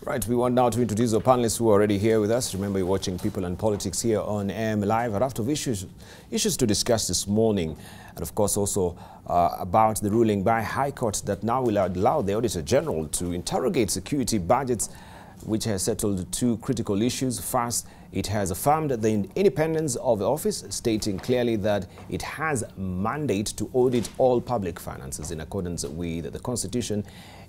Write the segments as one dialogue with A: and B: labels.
A: Right, we want now to introduce our panelists who are already here with us. Remember, you're watching People and Politics here on AM Live. A raft of issues to discuss this morning. And of course, also about the ruling by High Court that now will allow the Auditor General to interrogate security budgets, which has settled two critical issues. First, it has affirmed the independence of the office, stating clearly that it has a mandate to audit all public finances in accordance with the Constitution.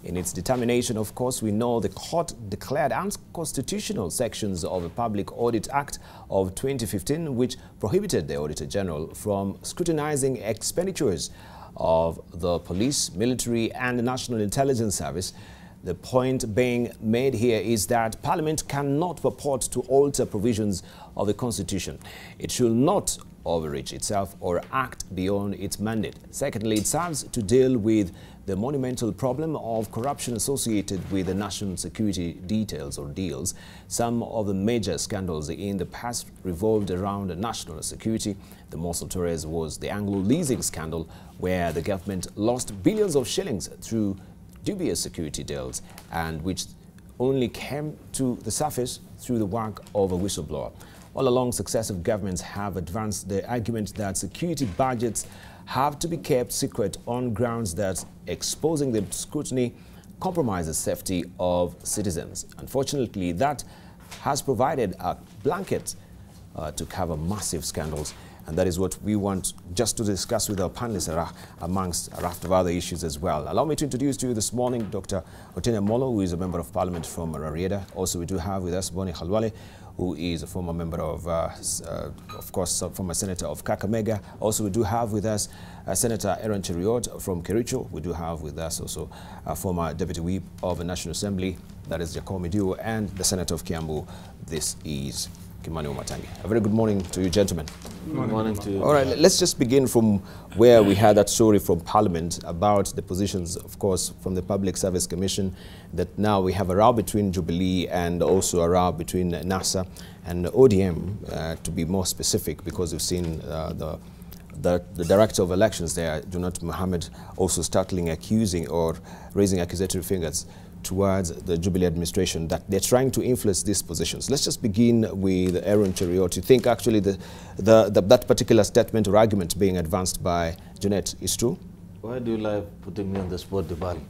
A: In its determination, of course, we know the court declared unconstitutional sections of the Public Audit Act of 2015, which prohibited the Auditor General from scrutinizing expenditures of the police, military and the National Intelligence Service. The point being made here is that Parliament cannot purport to alter provisions of the Constitution. It should not overreach itself or act beyond its mandate. Secondly, it serves to deal with the monumental problem of corruption associated with the national security details or deals. Some of the major scandals in the past revolved around national security. The most notorious was the Anglo-leasing scandal, where the government lost billions of shillings through dubious security deals, and which only came to the surface through the work of a whistleblower. All along, successive governments have advanced the argument that security budgets have to be kept secret on grounds that exposing them to scrutiny compromises the safety of citizens. Unfortunately, that has provided a blanket to cover massive scandals. And that is what we want just to discuss with our panelists amongst a raft of other issues as well. Allow me to introduce to you this morning Dr. Otiende Amolo, who is a member of Parliament from Rarieda. Also, we do have with us Boni Khalwale, who is a former member of course, former Senator of Kakamega. Also, we do have with us Senator Aaron Cheruiyot from Kericho. We do have with us also a former Deputy Whip of the National Assembly, that is Jacob Midio, and the Senator of Kiambu. This is Kimani Omatangi. A very good morning to you, gentlemen.
B: Good morning to you.
A: All right, let's just begin from where we had that story from Parliament about the positions, of course, from the Public Service Commission, that now we have a row between Jubilee and also a row between NASA and ODM, to be more specific, because we've seen the Director of Elections there, Junet, Mohamed, also startling accusing or raising accusatory fingers towards the Jubilee administration that they're trying to influence these positions. Let's just begin with Aaron Cheruiyot. You think actually that particular statement or argument being advanced by Junet is true?
B: Why do you like putting me on the spot, Debarl?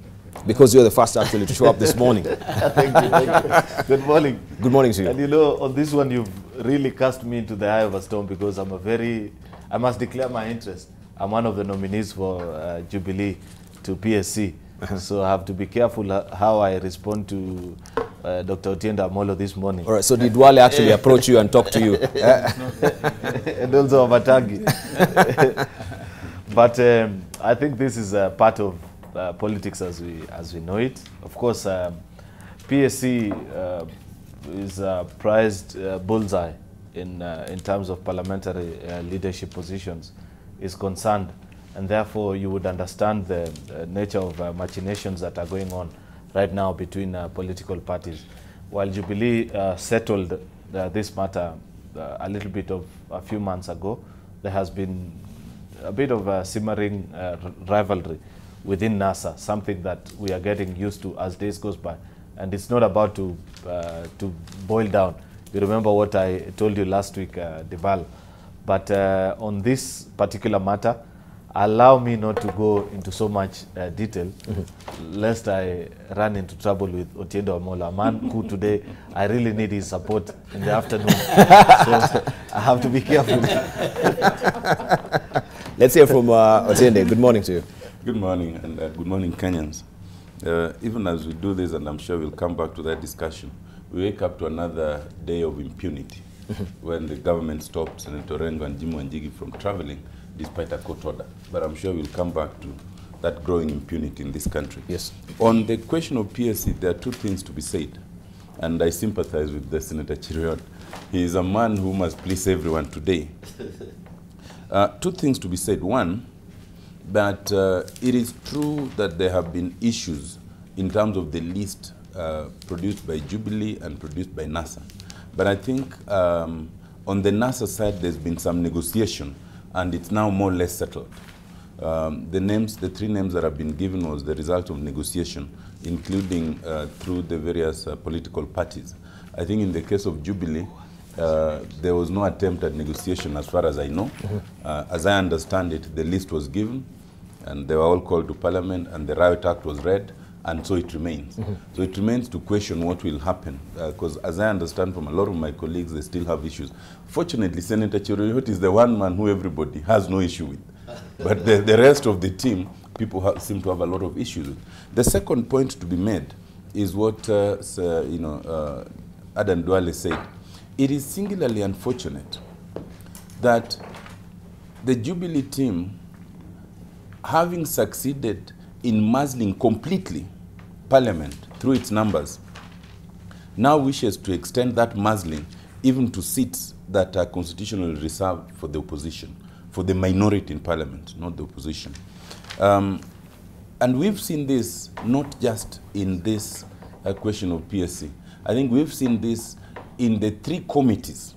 A: Because you're the first actually to show up this morning.
B: Thank you. Good morning.
A: Good morning to you.
B: And you know, on this one, you've really cast me into the eye of a storm, because I must declare my interest. I'm one of the nominees for Jubilee to PSC. So I have to be careful how I respond to Dr. Otiende Amolo this morning.
A: All right, so did Wale actually approach you and talk to you?
B: And also Abatangi. But I think this is part of politics as we know it. Of course, PSC is a prized bullseye in terms of parliamentary leadership positions is concerned. And therefore, you would understand the nature of machinations that are going on right now between political parties. While Jubilee settled this matter a little bit of a few months ago, there has been a bit of a simmering rivalry within NASA, something that we are getting used to as days goes by. And it's not about to boil down. You remember what I told you last week, Debarl. But on this particular matter, allow me not to go into so much detail, lest I run into trouble with Otiende Amolo, a man who today I really need his support in the afternoon. So I have to be careful.
A: Let's hear from Otiende. Good morning to you.
C: Good morning, and good morning, Kenyans. Even as we do this, and I'm sure we'll come back to that discussion, we wake up to another day of impunity when the government stopped Senator Rengo and Jim Wanjigi from traveling despite a court order. But I'm sure we'll come back to that growing impunity in this country.
A: Yes.
C: On the question of PSC, there are two things to be said. And I sympathize with the Senator Cheruiyot. He is a man who must please everyone today. Two things to be said. One, that it is true that there have been issues in terms of the list produced by Jubilee and produced by NASA. But I think on the NASA side, there's been some negotiation, and it's now more or less settled. The three names that have been given was the result of negotiation, including through the various political parties. I think in the case of Jubilee, there was no attempt at negotiation as far as I know. As I understand it, the list was given, and they were all called to Parliament, and the Riot Act was read, and so it remains. So it remains to question what will happen, because as I understand from a lot of my colleagues, they still have issues. Fortunately, Senator Cheruiyot is the one man who everybody has no issue with. But the rest of the team, people seem to have a lot of issues with. The second point to be made is what Adan Duale said. It is singularly unfortunate that the Jubilee team, having succeeded in muzzling completely Parliament through its numbers, now wishes to extend that muzzling even to seats that are constitutionally reserved for the opposition, for the minority in Parliament, not the opposition. And we've seen this not just in this question of PSC. I think we've seen this in the three committees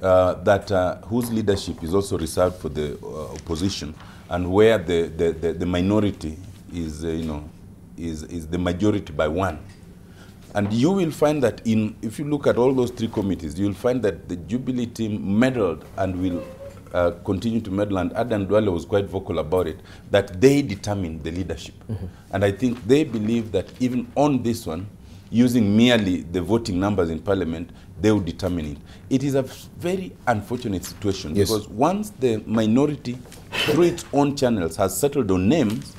C: whose leadership is also reserved for the opposition, and where the minority is the majority by one. And you will find that if you look at all those three committees, you will find that the Jubilee team meddled and will continue to meddle, and Adan Duale was quite vocal about it, that they determine the leadership. And I think they believe that even on this one, using merely the voting numbers in Parliament, they will determine it. It is a very unfortunate situation, because once the minority, through its own channels, has settled on names,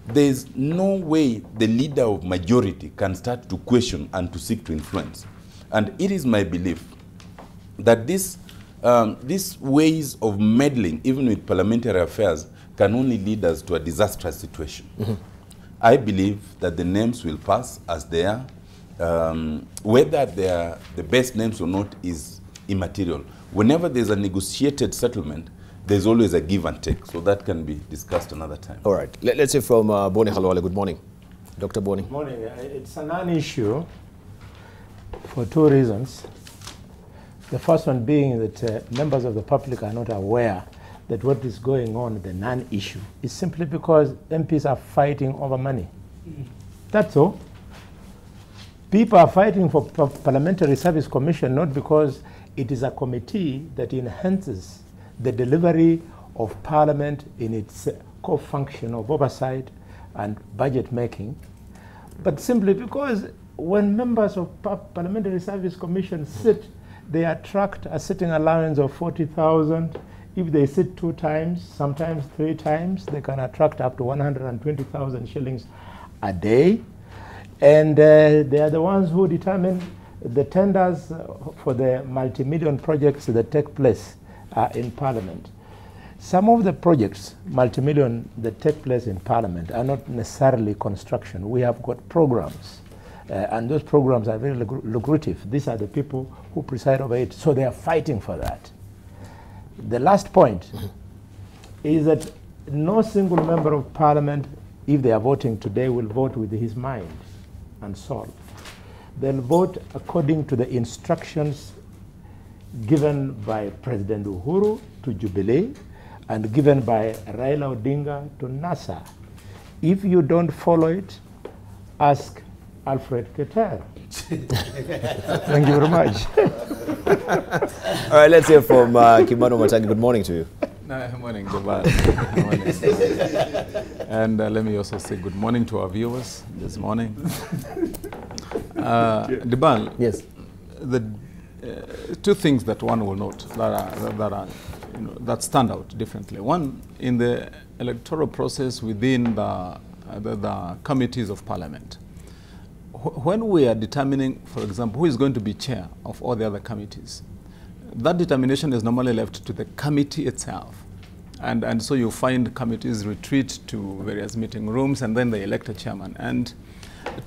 C: there is no way the leader of majority can start to question and to seek to influence. And it is my belief that these ways of meddling, even with parliamentary affairs, can only lead us to a disastrous situation. I believe that the names will pass as they are. Whether they are the best names or not is immaterial. Whenever there's a negotiated settlement, there's always a give and take. So that can be discussed another time.
A: All right. Let's hear from Boni Halwale. Good morning. Dr. Boni.
D: Good morning. It's a non-issue for two reasons. The first one being that members of the public are not aware that what is going on, the non-issue, is simply because MPs are fighting over money. That's all. People are fighting for Parliamentary Service Commission not because it is a committee that enhances the delivery of Parliament in its core function of oversight and budget making, but simply because when members of Parliamentary Service Commission sit, they attract a sitting allowance of 40,000. If they sit 2 times, sometimes 3 times, they can attract up to 120,000 shillings a day. And they are the ones who determine the tenders for the multi-million projects that take place in Parliament. Some of the projects, multi-million, that take place in Parliament are not necessarily construction. We have got programs, and those programs are very lucrative. These are the people who preside over it, so they are fighting for that. The last point is that no single member of Parliament, if they are voting today, will vote with his mind and soul. They'll vote according to the instructions given by President Uhuru to Jubilee and given by Raila Odinga to NASA. If you don't follow it, ask Alfred Keter. Thank you very much.
A: All right, let's hear from Kimano Matangi. Good morning to you.
E: Good morning, Debarl. And let me also say good morning to our viewers this morning. Debarl,
A: yes.
E: The two things that one will note that stand out differently. One, in the electoral process within the committees of Parliament. When we are determining, for example, who is going to be chair of all the other committees, that determination is normally left to the committee itself. And so you find committees retreat to various meeting rooms and then they elect a chairman. And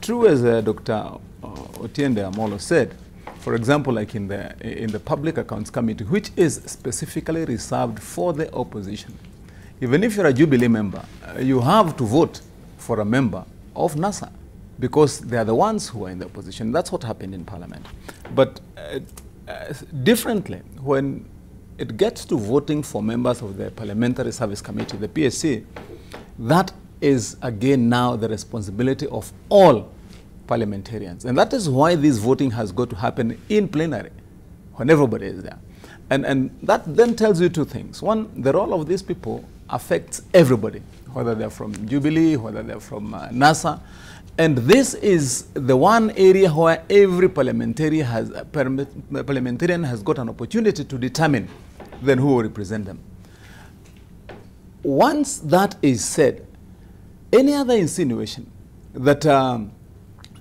E: true as Dr. Otiende Amolo said, for example, like in the Public Accounts Committee, which is specifically reserved for the opposition, even if you're a Jubilee member, you have to vote for a member of NASA, because they are the ones who are in the opposition. That's what happened in Parliament. But differently, when it gets to voting for members of the Parliamentary Service Committee, the PSC, that is again now the responsibility of all parliamentarians. And that is why this voting has got to happen in plenary, when everybody is there. And that then tells you two things. One, the role of these people affects everybody, whether they're from Jubilee, whether they're from NASA. And this is the one area where every parliamentarian has got an opportunity to determine then who will represent them. Once that is said, any other insinuation that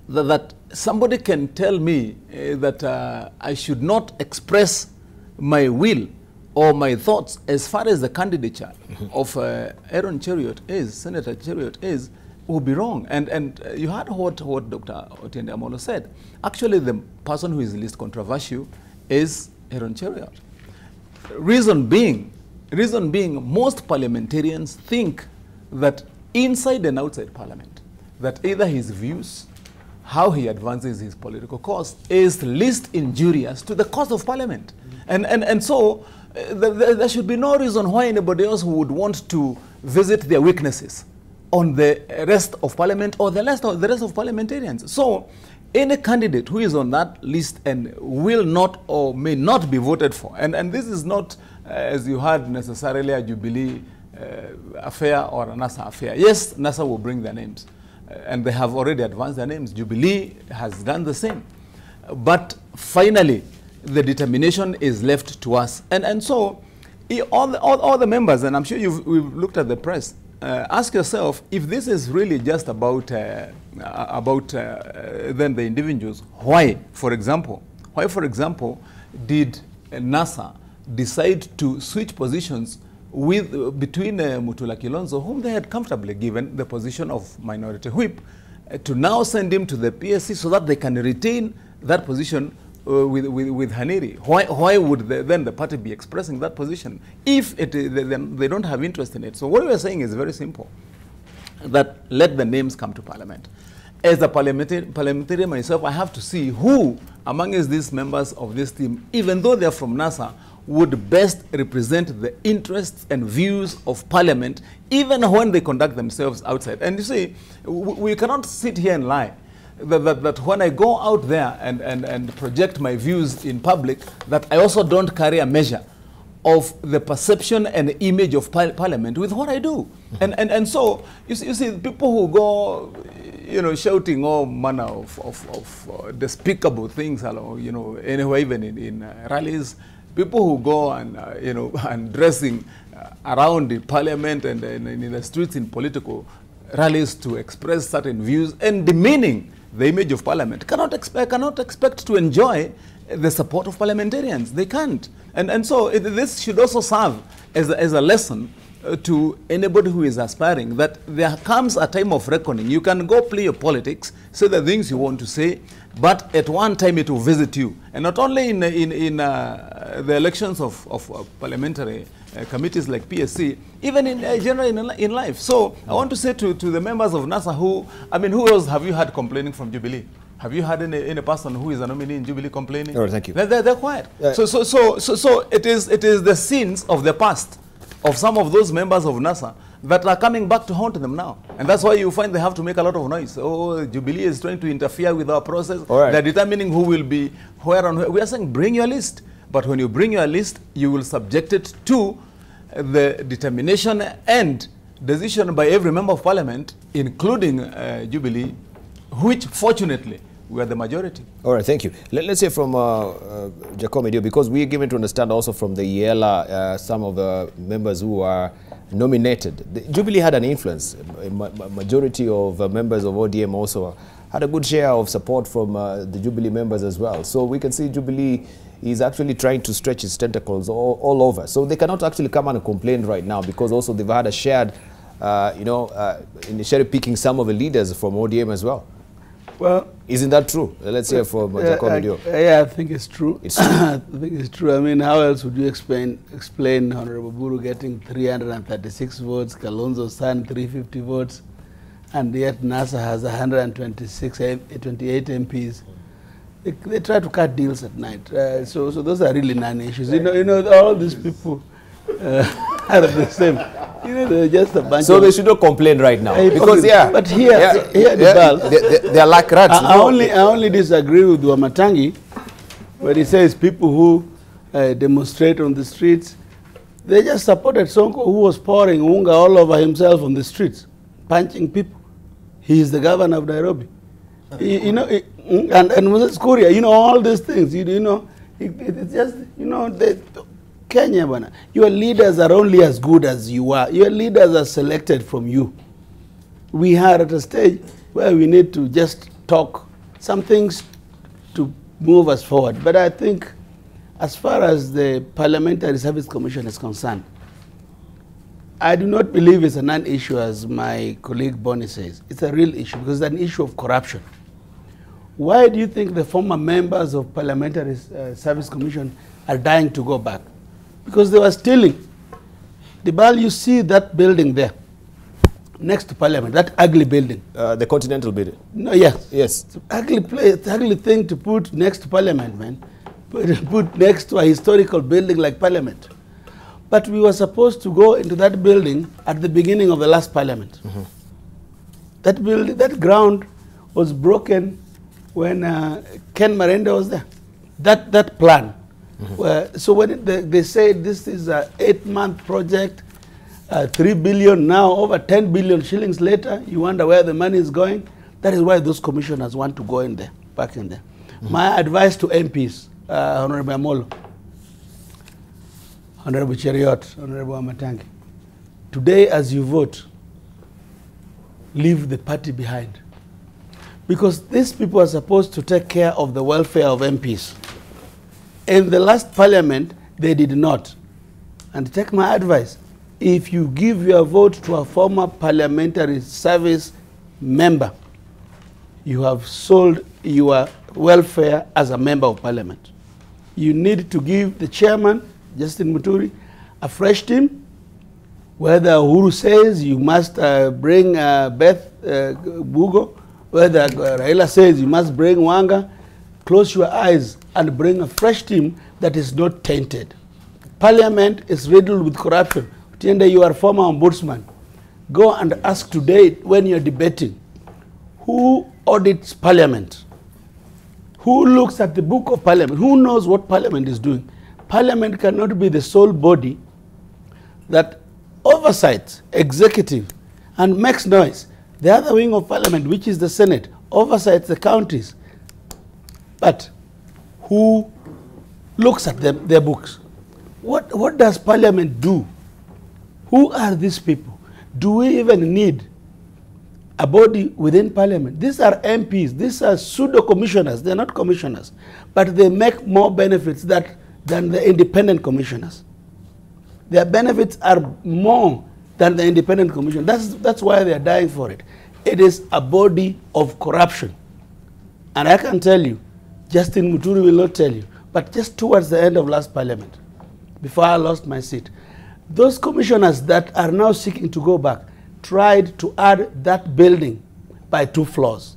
E: that somebody can tell me that I should not express my will or my thoughts as far as the candidature of Aaron Cheruiyot is, Senator Cheruiyot is, will be wrong. And you heard what Dr. Otiende Amolo said. Actually, the person who is least controversial is Aaron Cheruiyot. Reason being, most parliamentarians think that inside and outside Parliament, that either his views, how he advances his political cause, is least injurious to the cause of Parliament. And so there should be no reason why anybody else would want to visit their weaknesses on the rest of Parliament or the rest of parliamentarians. So any candidate who is on that list and will not or may not be voted for, and this is not, as you heard, necessarily a Jubilee affair or a NASA affair. Yes, NASA will bring their names, and they have already advanced their names. Jubilee has done the same. But finally, the determination is left to us. And so all the members, and I'm sure we've looked at the press, ask yourself if this is really just about then the individuals. Why, for example, did NASA decide to switch positions between Mutula Kilonzo, whom they had comfortably given the position of minority whip, to now send him to the PSC so that they can retain that position with Haniri? Why would then the party be expressing that position if they don't have interest in it? So what we are saying is very simple, that let the names come to Parliament. As a parliamentarian myself, I have to see who amongst these members of this team, even though they are from NASA, would best represent the interests and views of Parliament, even when they conduct themselves outside. And you see, we cannot sit here and lie that when I go out there and project my views in public, that I also don't carry a measure of the perception and image of Parliament with what I do. And so, you see, people who go, shouting all manner of despicable things, anywhere, even in rallies, people who go and, and dressing around the Parliament and in the streets in political rallies to express certain views and demeaning the image of Parliament, cannot expect to enjoy the support of parliamentarians. They can't. And so this should also serve as a lesson to anybody who is aspiring, that there comes a time of reckoning. You can go play your politics, say the things you want to say, but at one time it will visit you. And not only in the elections of parliamentary committees like PSC, even in general in life. So I want to say to the members of NASA who else have you had complaining from Jubilee? Have you had any person who is a nominee in Jubilee complaining?
A: Oh, thank you.
E: They're quiet. So it is the sins of the past of some of those members of NASA that are coming back to haunt them now. And that's why you find they have to make a lot of noise. Oh, Jubilee is trying to interfere with our process. Right. They're determining who will be where and where. We are saying bring your list. But when you bring your list, you will subject it to the determination and decision by every member of Parliament, including Jubilee, which fortunately we are the majority. All
A: right, thank you. Let's hear from Giacomo Dio, because we are given to understand also from the EALA some of the members who are nominated. The Jubilee had an influence. A majority of members of ODM also had a good share of support from the Jubilee members as well. So we can see Jubilee is actually trying to stretch its tentacles all over. So they cannot actually come and complain right now, because also they've had a shared, in cherry picking some of the leaders from ODM as well.
F: Well,
A: isn't that true? Let's hear from Giacomo Dio.
F: Yeah, I think it's true.
A: It's true.
F: I think it's true. I mean, how else would you explain Honorable Buru getting 336 votes, Kalonzo's son 350 votes, and yet NASA has 28 MPs? They try to cut deals at night. So those are really non-issues. You know, all these people are the same. You know, they're just a bunch.
A: So they should not complain right now, because
F: But here, Debarl,
A: they are like rats.
F: I only disagree with Wamatangi when he says people who demonstrate on the streets, they just supported Sonko, who was pouring unga all over himself on the streets, punching people. He is the governor of Nairobi. And Moses Kuria, you know, all these things, you know, it's just, you know, Kenya, your leaders are only as good as you are. Your leaders are selected from you. We are at a stage where we need to just talk some things to move us forward. But I think as far as the Parliamentary Service Commission is concerned, I do not believe it's a non-issue as my colleague Bonnie says. It's a real issue because it's an issue of corruption. Why do you think the former members of Parliamentary Service Commission are dying to go back? Because they were stealing. Debarl, you see that building there, next to Parliament, that ugly building.
A: The Continental building.
F: No, yes.
A: Yes.
F: It's an ugly place, it's an ugly thing to put next to Parliament, man. Put next to a historical building like Parliament. But we were supposed to go into that building at the beginning of the last Parliament. Mm-hmm. That building, that ground was broken when Ken Marenda was there. That plan. Mm-hmm. So when they said this is an 8-month project, 3 billion now, over 10 billion shillings later, you wonder where the money is going. That is why those commissioners want to go in there, back in there. Mm-hmm. My advice to MPs, Honorable Amolo, Honorable Cheriot, Honorable Amatangi, today as you vote, leave the party behind. Because these people are supposed to take care of the welfare of MPs. In the last Parliament, they did not. And take my advice, if you give your vote to a former Parliamentary Service member, you have sold your welfare as a member of Parliament. You need to give the chairman, Justin Muturi, a fresh team. Whether Uhuru says you must bring Beth Bugo, whether Raila says you must bring Wanga, close your eyes and bring a fresh team that is not tainted. Parliament is riddled with corruption. Tiende, you are former ombudsman. Go and ask today when you're debating, who audits Parliament? Who looks at the book of Parliament? Who knows what Parliament is doing? Parliament cannot be the sole body that oversights executive and makes noise. The other wing of Parliament, which is the Senate, oversights the counties. But who looks at their books? What does Parliament do? Who are these people? Do we even need a body within Parliament? These are MPs. These are pseudo-commissioners. They're not commissioners. But they make more benefits than the independent commissioners. Their benefits are more than the independent commission. That's why they're dying for it. It is a body of corruption. And I can tell you, Justin Muturi will not tell you, but just towards the end of last Parliament, before I lost my seat, those commissioners that are now seeking to go back tried to add that building by 2 floors.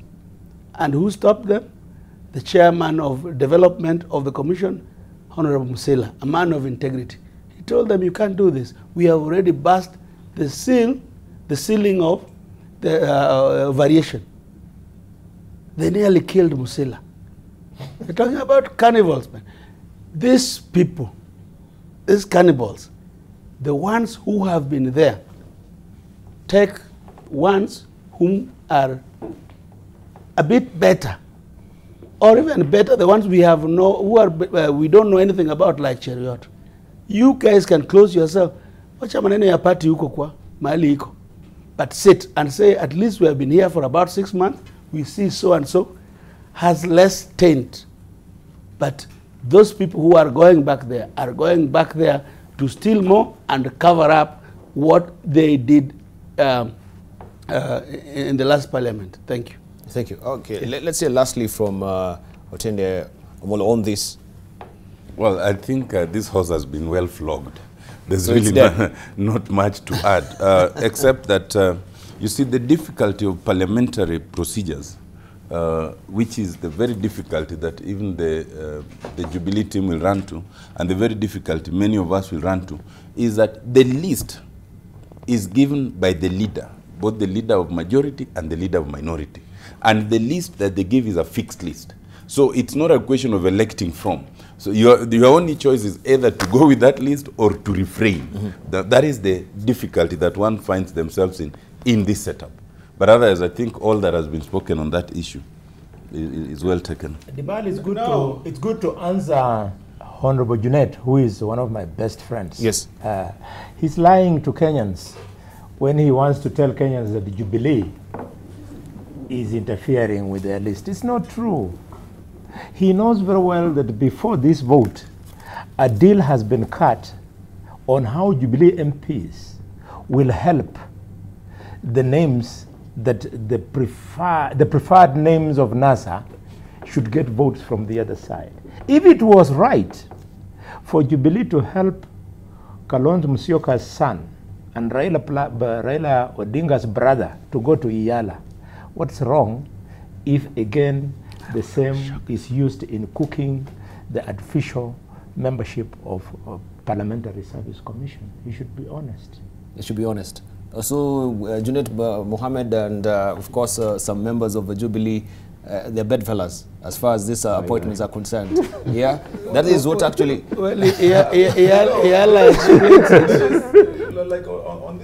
F: And who stopped them? The chairman of development of the commission, Honorable Musila, a man of integrity. He told them, you can't do this. We have already burst the ceiling of the variation. They nearly killed Musila. They're talking about cannibals, man. These people, these cannibals, the ones who have been there, take ones whom are a bit better, or even better, the ones we have we don't know anything about, like Cheriot. You guys can close yourself. Wacha maneno ya party huko kwa mahali iko. But sit and say, at least we have been here for about 6 months. We see so and so has less taint. But those people who are going back there to steal more and cover up what they did in the last Parliament. Thank you.
A: Thank you. Okay, let's hear lastly from Otende on this.
C: Well, I think this horse has been well flogged. There's so really not much to add, except that, you see, the difficulty of parliamentary procedures which is the very difficulty that even the Jubilee team will run to, and the very difficulty many of us will run to, is that the list is given by the leader, both the leader of majority and the leader of minority. And the list that they give is a fixed list. So it's not a question of electing from. So your only choice is either to go with that list or to refrain. That is the difficulty that one finds themselves in this setup. But otherwise, I think all that has been spoken on that issue is well taken.
D: Debarl, it's good to answer Honorable Junet, who is one of my best friends.
A: Yes.
D: He's lying to Kenyans when he wants to tell Kenyans that the Jubilee is interfering with their list. It's not true. He knows very well that before this vote, a deal has been cut on how Jubilee MPs will help the names that the preferred names of NASA should get votes from the other side. If it was right for Jubilee to help Kalonzo Musyoka's son and Raila Odinga's brother to go to EALA, what's wrong if again the same is used in cooking the artificial membership of Parliamentary Service Commission? You should be honest.
A: You should be honest. So, Junet, Mohamed, and of course some members of the Jubilee, they're bedfellas as far as these appointments are concerned. Yeah, that is what actually.
F: Well, EALA
E: like on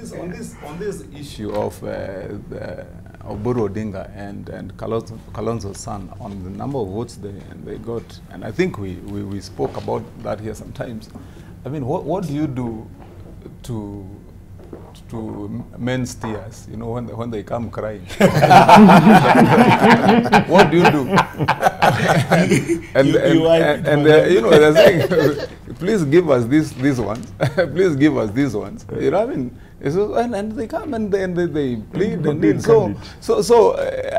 E: this issue of Oburu Odinga and Kalonzo's son, on the number of votes they got, and I think we spoke about that here sometimes. I mean, what do you do to men's tears, you know, when they come crying? What do you do? and you know, they're saying, please give us these ones. Please give us these ones. You know what I mean? And they come and they plead and need. So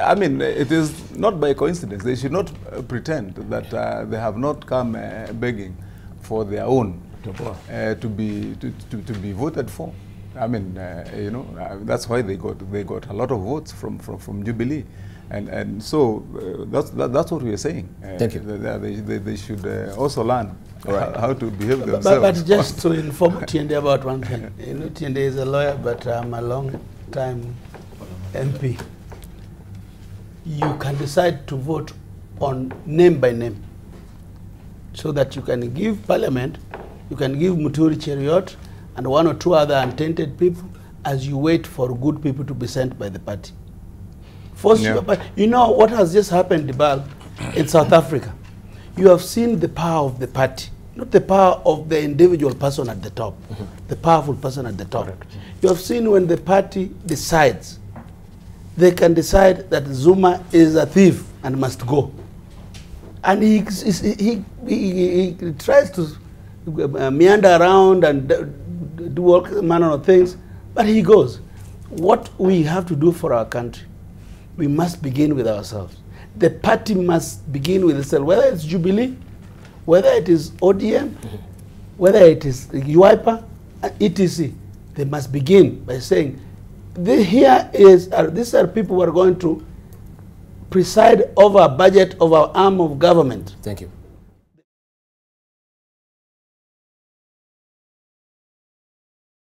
E: I mean, it is not by coincidence. They should not pretend that they have not come begging for their own to be voted for. I mean, you know, that's why they got a lot of votes from Jubilee, and so that's what we are saying.
A: Thank you.
E: They should also learn how to behave themselves.
F: But just to inform Tiende about one thing, you know, Tiende is a lawyer, but I'm a long-time MP. You can decide to vote on name by name, so that you can give Parliament, you can give Muturi Cheriot, and one or two other untainted people as you wait for good people to be sent by the party. You know what has just happened, Debarl, in South Africa? You have seen the power of the party, not the power of the individual person at the top, the powerful person at the top. Correct. You have seen when the party decides, they can decide that Zuma is a thief and must go. And he tries to meander around and do all manner of things, but he goes. What we have to do for our country, we must begin with ourselves. The party must begin with itself, whether it's Jubilee, whether it is ODM, whether it is UIPA, etc. They must begin by saying, these are people who are going to preside over a budget of our arm of government.
A: Thank you.